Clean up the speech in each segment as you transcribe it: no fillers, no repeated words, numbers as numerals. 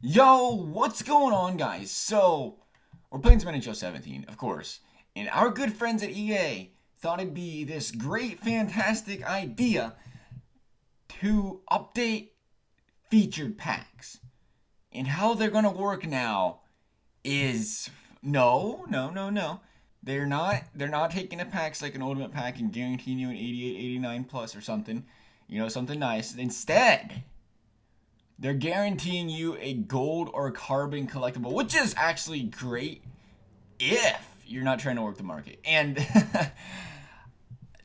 Yo, what's going on, guys? So, we're playing some NHL 17, of course, and our good friends at EA thought it'd be this great, fantastic idea to update featured packs. And how they're gonna work now is no. They're not taking the packs like an ultimate pack and guaranteeing you an 88, 89 plus or something. Something nice. Instead, they're guaranteeing you a gold or carbon collectible, which is actually great if you're not trying to work the market. And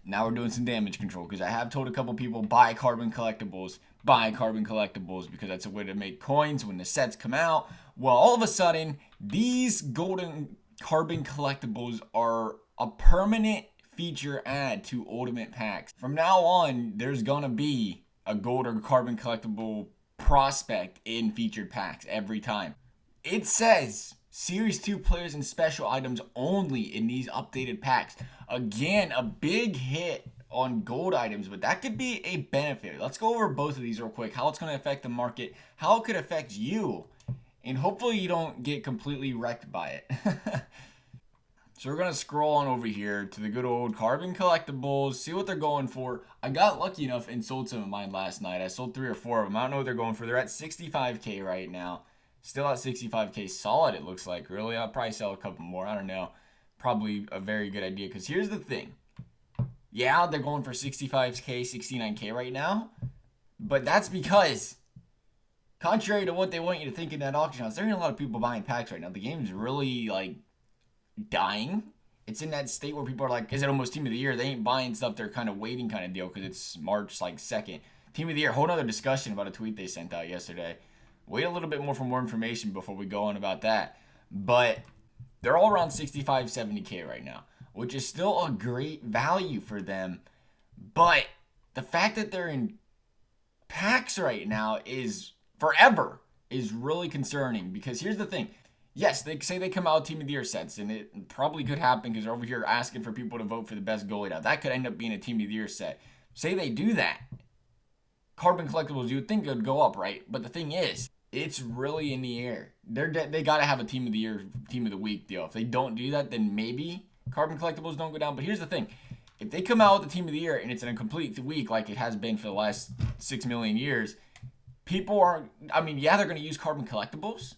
now we're doing some damage control because I have told a couple people buy carbon collectibles because that's a way to make coins when the sets come out. Well, all of a sudden, these golden carbon collectibles are a permanent feature add to ultimate packs. From now on, there's gonna be a gold or carbon collectible prospect in featured packs every time. It says Series 2 players and special items only in these updated packs. Again, a big hit on gold items, but that could be a benefit. Let's go over both of these real quick, how it's going to affect the market, how it could affect you, and hopefully you don't get completely wrecked by it. So we're going to scroll on over here to the good old carbon collectibles, see what they're going for. I got lucky enough and sold some of mine last night. I sold 3 or 4 of them. I don't know what they're going for. They're at 65K right now. Still at 65K solid, it looks like. Really, I'll probably sell a couple more. I don't know. Probably a very good idea, because here's the thing. Yeah, they're going for 65K, 69K right now. But that's because, contrary to what they want you to think in that auction house, there ain't a lot of people buying packs right now. The game's really, dying. It's in that state where people are like, is it almost Team of the Year? They ain't buying stuff. They're kind of waiting kind of deal because it's March 2nd. Team of the Year, whole other discussion about a tweet they sent out yesterday. Wait a little bit more for more information before we go on about that. But they're all around 65, 70K right now, which is still a great value for them. But the fact that they're in packs right now is forever is really concerning, because here's the thing. Yes, they say they come out Team of the Year sets, and it probably could happen because they're over here asking for people to vote for the best goalie. Now, that could end up being a Team of the Year set. Say they do that. Carbon collectibles, you would think it would go up, right? But the thing is, it's really in the air. They got to have a Team of the Year, Team of the Week deal. If they don't do that, then maybe carbon collectibles don't go down. But here's the thing. If they come out with the Team of the Year and it's in a complete week like it has been for the last 6 million years, people aren't, yeah, they're going to use carbon collectibles,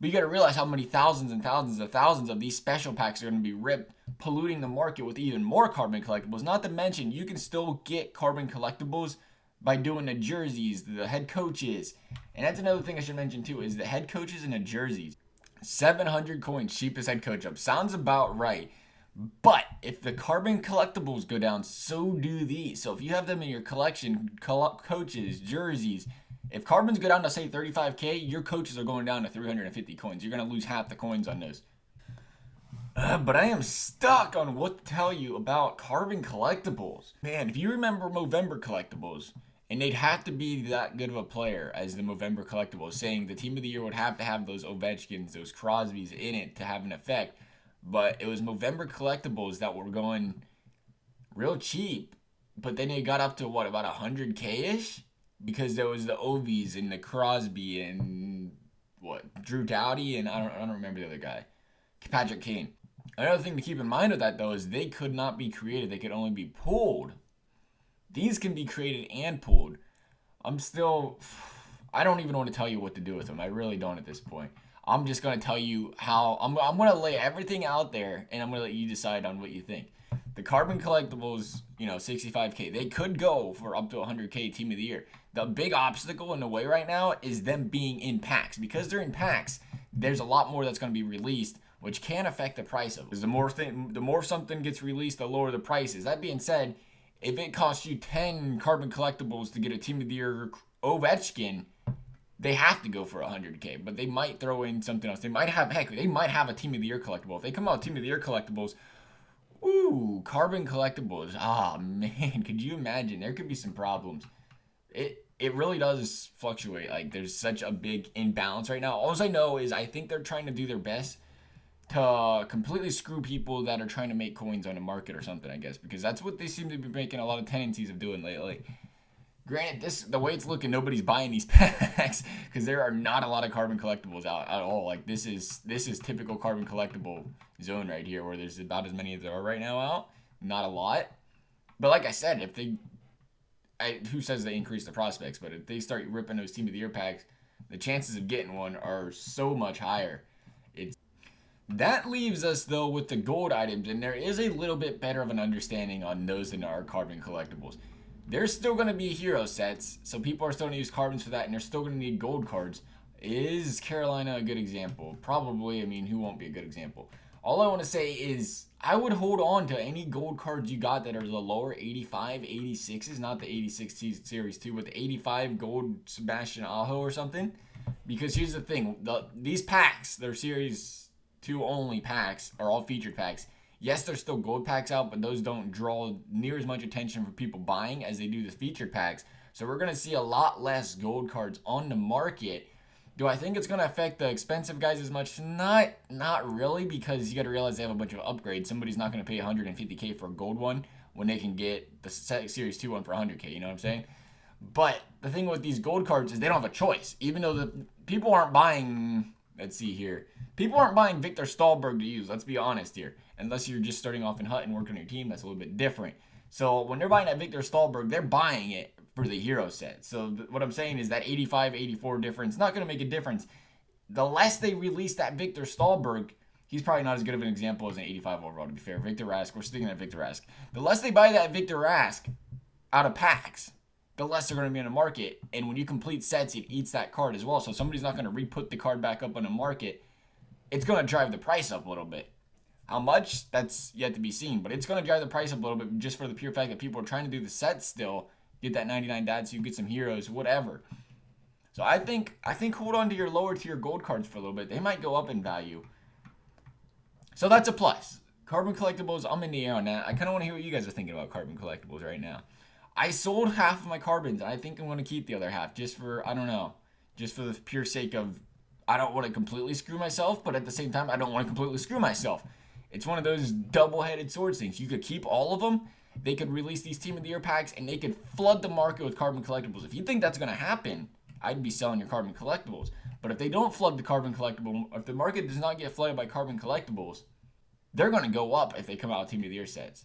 but you got to realize how many thousands and thousands of these special packs are going to be ripped, polluting the market with even more carbon collectibles. Not to mention, you can still get carbon collectibles by doing the jerseys, the head coaches. And that's another thing I should mention too, is the head coaches and the jerseys. 700 coins, cheapest head coach up. Sounds about right. But if the carbon collectibles go down, so do these. So if you have them in your collection, coaches, jerseys, if carbons go down to say 35K, your coaches are going down to 350 coins. You're going to lose half the coins on those. But I am stuck on what to tell you about carbon collectibles. Man, if you remember Movember collectibles, and they'd have to be that good of a player as the Movember collectibles, saying the Team of the Year would have to have those Ovechkins, those Crosbys in it to have an effect. But it was Movember collectibles that were going real cheap. But then it got up to, about 100K-ish? Because there was the Ovies and the Crosby and, Drew Doughty, and I don't remember the other guy. Patrick Kane. Another thing to keep in mind with that, though, is they could not be created. They could only be pulled. These can be created and pulled. I don't even want to tell you what to do with them. I really don't at this point. I'm just going to tell you how, I'm going to lay everything out there, and I'm going to let you decide on what you think. The carbon collectibles, 65K, they could go for up to 100K Team of the Year. The big obstacle in the way right now is them being in packs. Because they're in packs, there's a lot more that's going to be released, which can affect the price of it. Because the more something gets released, the lower the price is. That being said, if it costs you 10 carbon collectibles to get a Team of the Year Ovechkin, they have to go for 100K. But they might throw in something else. They might have a Team of the Year collectible. If they come out with Team of the Year collectibles, ooh, carbon collectibles. Ah, man, could you imagine? There could be some problems. It really does fluctuate. There's such a big imbalance right now. All I know is I think they're trying to do their best to completely screw people that are trying to make coins on the market or something, I guess, because that's what they seem to be making a lot of tendencies of doing lately. Granted, the way it's looking, nobody's buying these packs because there are not a lot of carbon collectibles out at all. Like this is typical carbon collectible zone right here, where there's about as many as there are right now out. Not a lot, but like I said, if they, who says they increase the prospects? But if they start ripping those Team of the Year packs, the chances of getting one are so much higher. That leaves us though with the gold items, and there is a little bit better of an understanding on those than our carbon collectibles. There's still going to be hero sets, so people are still going to use carbons for that, and they're still going to need gold cards. Is Carolina a good example? Probably. I mean, who won't be a good example? All I want to say is I would hold on to any gold cards you got that are the lower 85, 86s, not the 86 Series 2, but the 85 gold Sebastian Aho or something. Because here's the thing, these packs, they're Series 2 only packs, are all featured packs. Yes, there's still gold packs out, but those don't draw near as much attention for people buying as they do the featured packs. So we're going to see a lot less gold cards on the market. Do I think it's going to affect the expensive guys as much? Not really, because you got to realize they have a bunch of upgrades. Somebody's not going to pay $150K for a gold one when they can get the Series 2 one for $100K, you know what I'm saying? But the thing with these gold cards is they don't have a choice. Even though the people aren't buying, let's see here, people aren't buying Victor Stahlberg to use, let's be honest here. Unless you're just starting off in Hut and working on your team, that's a little bit different. So when they're buying that Victor Stahlberg, they're buying it for the hero set. So what I'm saying is that 85, 84 difference, not going to make a difference. The less they release that Victor Stahlberg, he's probably not as good of an example as an 85 overall, to be fair. Victor Rask, we're sticking at Victor Rask. The less they buy that Victor Rask out of packs, the less they're going to be in the market. And when you complete sets, it eats that card as well. So somebody's not going to re-put the card back up on the market. It's going to drive the price up a little bit. How much? That's yet to be seen. But it's going to drive the price up a little bit just for the pure fact that people are trying to do the sets still. Get that 99 dad so you get some heroes, whatever. So I think hold on to your lower tier gold cards for a little bit. They might go up in value. So that's a plus. Carbon collectibles, I'm in the air on that. I kind of want to hear what you guys are thinking about carbon collectibles right now. I sold half of my carbons, and I think I'm going to keep the other half just for, I don't know, just for the pure sake of I don't want to completely screw myself, but at the same time, I don't want to completely screw myself. It's one of those double-headed swords things. You could keep all of them. They could release these Team of the Year packs, and they could flood the market with carbon collectibles. If you think that's going to happen, I'd be selling your carbon collectibles. But if they don't flood the carbon collectible, if the market does not get flooded by carbon collectibles, they're going to go up if they come out with Team of the Year sets.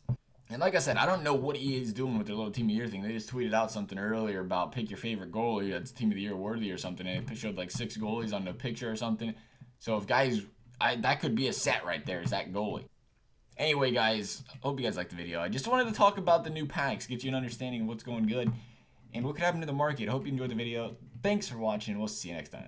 And like I said, I don't know what EA is doing with their little Team of the Year thing. They just tweeted out something earlier about pick your favorite goalie that's Team of the Year worthy or something. And it showed like 6 goalies on the picture or something. So if guys, that could be a set right there, is that goalie. Anyway, guys, hope you guys liked the video. I just wanted to talk about the new packs, get you an understanding of what's going good and what could happen to the market. I hope you enjoyed the video. Thanks for watching. We'll see you next time.